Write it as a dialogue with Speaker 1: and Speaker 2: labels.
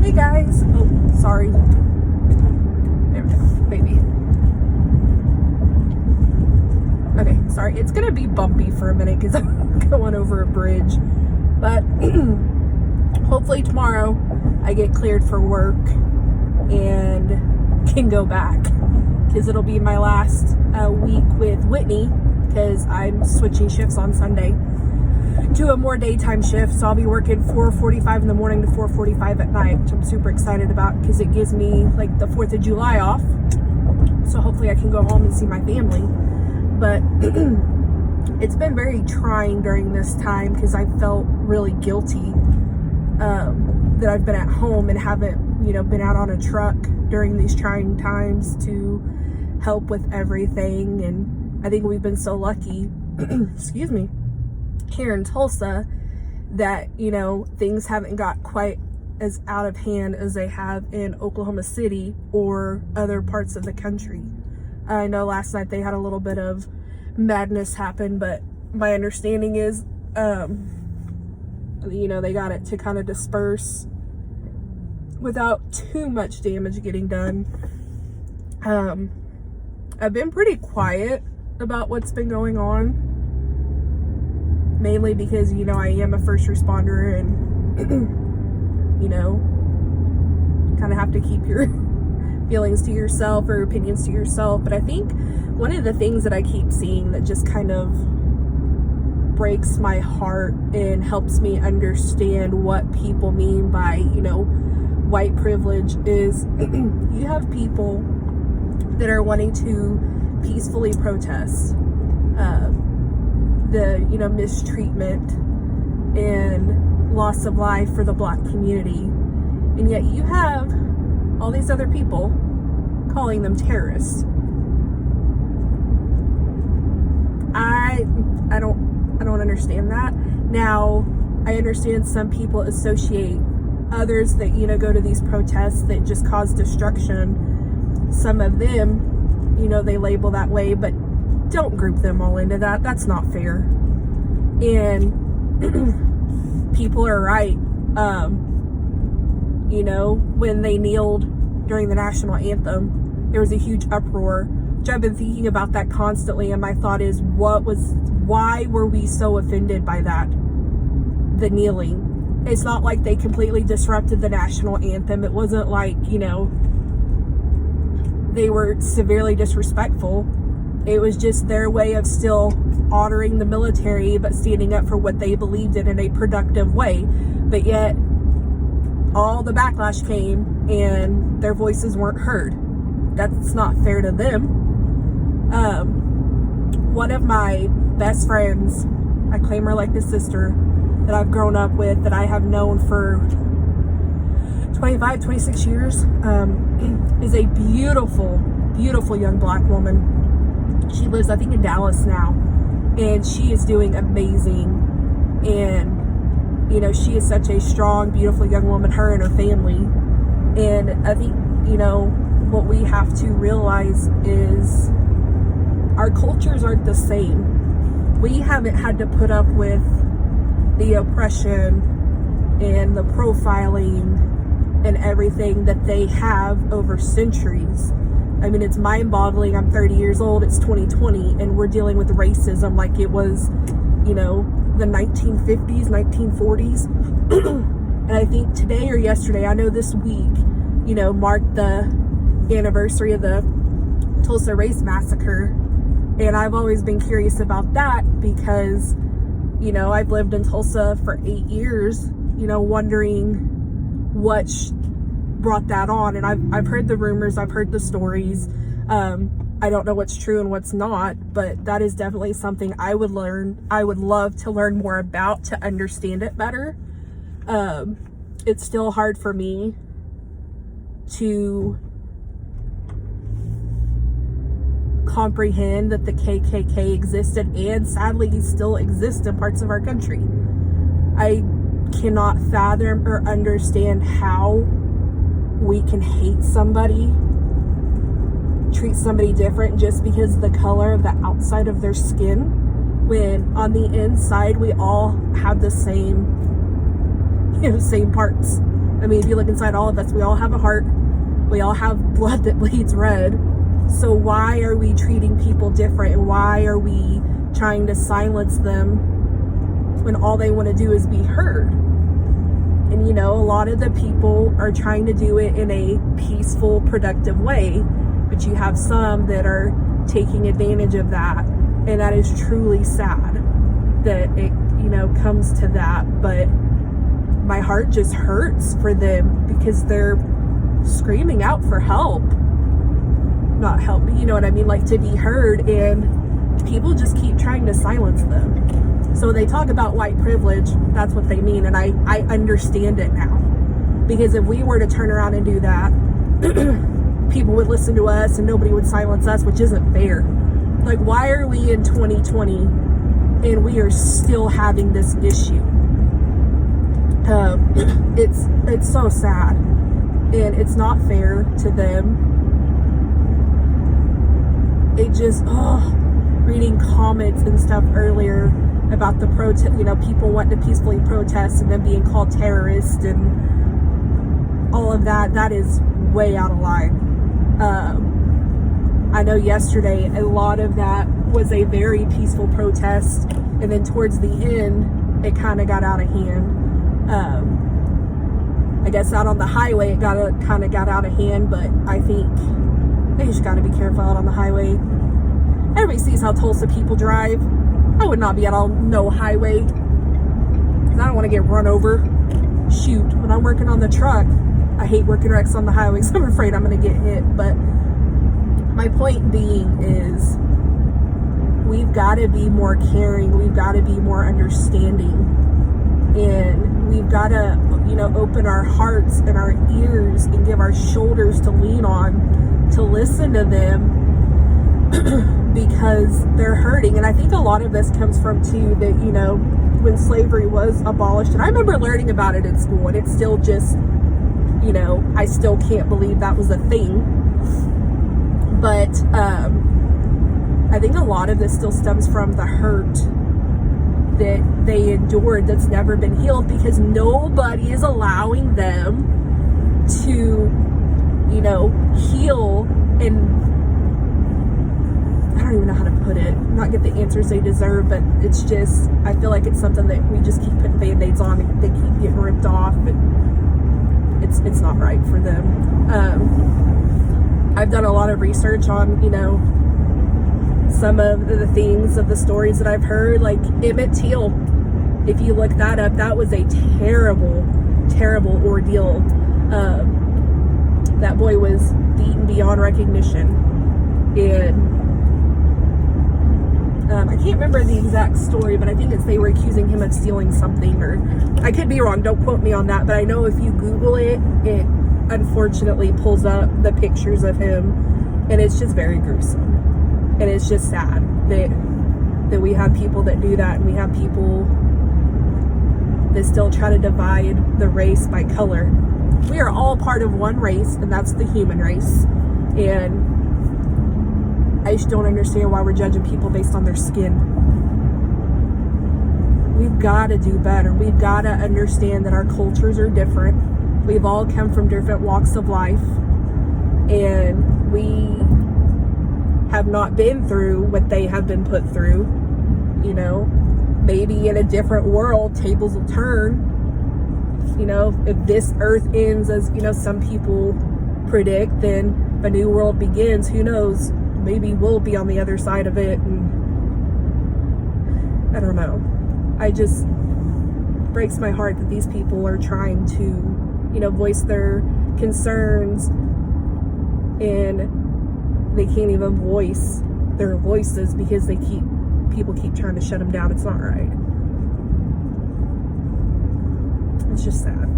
Speaker 1: Hey guys. Oh, sorry. There we go, baby. Okay, sorry. It's gonna be bumpy for a minute because I'm going over a bridge. But hopefully tomorrow I get cleared for work and can go back, because it'll be my last week with Whitney, because I'm switching shifts on Sunday to a more daytime shift. So I'll be working 4:45 in the morning to 4:45 at night, which I'm super excited about because it gives me like the 4th of July off. So hopefully I can go home and see my family. But it's been very trying during this time because I felt really guilty that I've been at home and haven't, been out on a truck during these trying times to help with everything. And I think we've been so lucky, excuse me, here in Tulsa that, things haven't got quite as out of hand as they have in Oklahoma City or other parts of the country. I know last night they had a little bit of madness happen, but my understanding is, they got it to kind of disperse without too much damage getting done. I've been pretty quiet about what's been going on, mainly because, I am a first responder and, kind of have to keep your feelings to yourself or opinions to yourself. But I think one of the things that I keep seeing that just kind of breaks my heart and helps me understand what people mean by, white privilege is you have people that are wanting to peacefully protest the, mistreatment and loss of life for the Black community. And yet you have all these other people calling them terrorists. I don't understand that. Now, I understand some people associate others that, go to these protests that just cause destruction. Some of them, they label that way, but don't group them all into that. That's not fair. And people are right. When they kneeled during the national anthem, there was a huge uproar, which I've been thinking about that constantly. And my thought is, why were we so offended by that? The kneeling. It's not like they completely disrupted the national anthem. It wasn't like, they were severely disrespectful. It was just their way of still honoring the military, but standing up for what they believed in a productive way. But yet, all the backlash came and their voices weren't heard. That's not fair to them. One of my best friends, I claim her like a sister, that I've grown up with, that I have known for 25, 26 years, is a beautiful, beautiful young Black woman. She lives, I think, in Dallas now, and she is doing amazing. And, she is such a strong, beautiful young woman, her and her family. And I think, what we have to realize is our cultures aren't the same. We haven't had to put up with the oppression and the profiling and everything that they have over centuries. I mean, it's mind-boggling. I'm 30 years old, it's 2020, and we're dealing with racism like it was, the 1950s, 1940s. And I think today or yesterday, I know this week, marked the anniversary of the Tulsa Race Massacre. And I've always been curious about that because, I've lived in Tulsa for 8 years, wondering what brought that on. And I've heard the rumors, I've heard the stories. I don't know what's true and what's not, but that is definitely something I would love to learn more about to understand it better. It's still hard for me to comprehend that the KKK existed and sadly still exists in parts of our country. I cannot fathom or understand how we can hate somebody, treat somebody different just because of the color of the outside of their skin, when on the inside we all have the same, same parts. I mean, if you look inside all of us, we all have a heart. We all have blood that bleeds red. So why are we treating people different? And why are we trying to silence them when all they want to do is be heard? And, you know, a lot of the people are trying to do it in a peaceful, productive way. But you have some that are taking advantage of that. And that is truly sad that it, you know, comes to that. But my heart just hurts for them because they're screaming out for help. Not help, you know what I mean? Like, to be heard, and people just keep trying to silence them. So they talk about white privilege, that's what they mean, and I understand it now. Because if we were to turn around and do that, people would listen to us and nobody would silence us, which isn't fair. Like, why are we in 2020 and we are still having this issue? It's so sad, and it's not fair to them. It just, reading comments and stuff earlier about the protest, you know, people wanting to peacefully protest and then being called terrorists and all of that, that is way out of line. I know yesterday a lot of that was a very peaceful protest, and then towards the end it kind of got out of hand. I guess out on the highway it kind of got out of hand, but I think you just got to be careful out on the highway. Everybody sees how Tulsa people drive. I would not be out on no highway because I don't want to get run over. Shoot, when I'm working on the truck, I hate working wrecks on the highway because I'm afraid I'm going to get hit. But my point being is we've got to be more caring. We've got to be more understanding. And we've got to, you know, open our hearts and our ears and give our shoulders to lean on, to listen to them because they're hurting. And I think a lot of this comes from too that, you know, when slavery was abolished, and I remember learning about it in school, and it's still just, you know, I still can't believe that was a thing. But I think a lot of this still stems from the hurt that they endured that's never been healed, because nobody is allowing them to, you know, heal. And I don't even know how to put it, not get the answers they deserve, but it's just, I feel like it's something that we just keep putting band-aids on and they keep getting ripped off, and it's not right for them. I've done a lot of research on, you know, some of the things of the stories that I've heard, like Emmett Till. If you look that up, that was a terrible, terrible ordeal. That boy was beaten beyond recognition, and I can't remember the exact story, but I think they were accusing him of stealing something, or I could be wrong, don't quote me on that, but I know if you Google it, it unfortunately pulls up the pictures of him, and it's just very gruesome. And it's just sad that we have people that do that, and we have people that still try to divide the race by color. We are all part of one race, and that's the human race. And I just don't understand why we're judging people based on their skin. We've got to do better. We've got to understand that our cultures are different. We've all come from different walks of life, and we have not been through what they have been put through. You know, maybe in a different world, tables will turn. You know, if this earth ends as, you know, some people predict, then a new world begins. Who knows? Maybe we'll be on the other side of it. And I don't know. I just breaks my heart that these people are trying to, you know, voice their concerns, and they can't even voice their voices because people keep trying to shut them down. It's not right. It's just sad.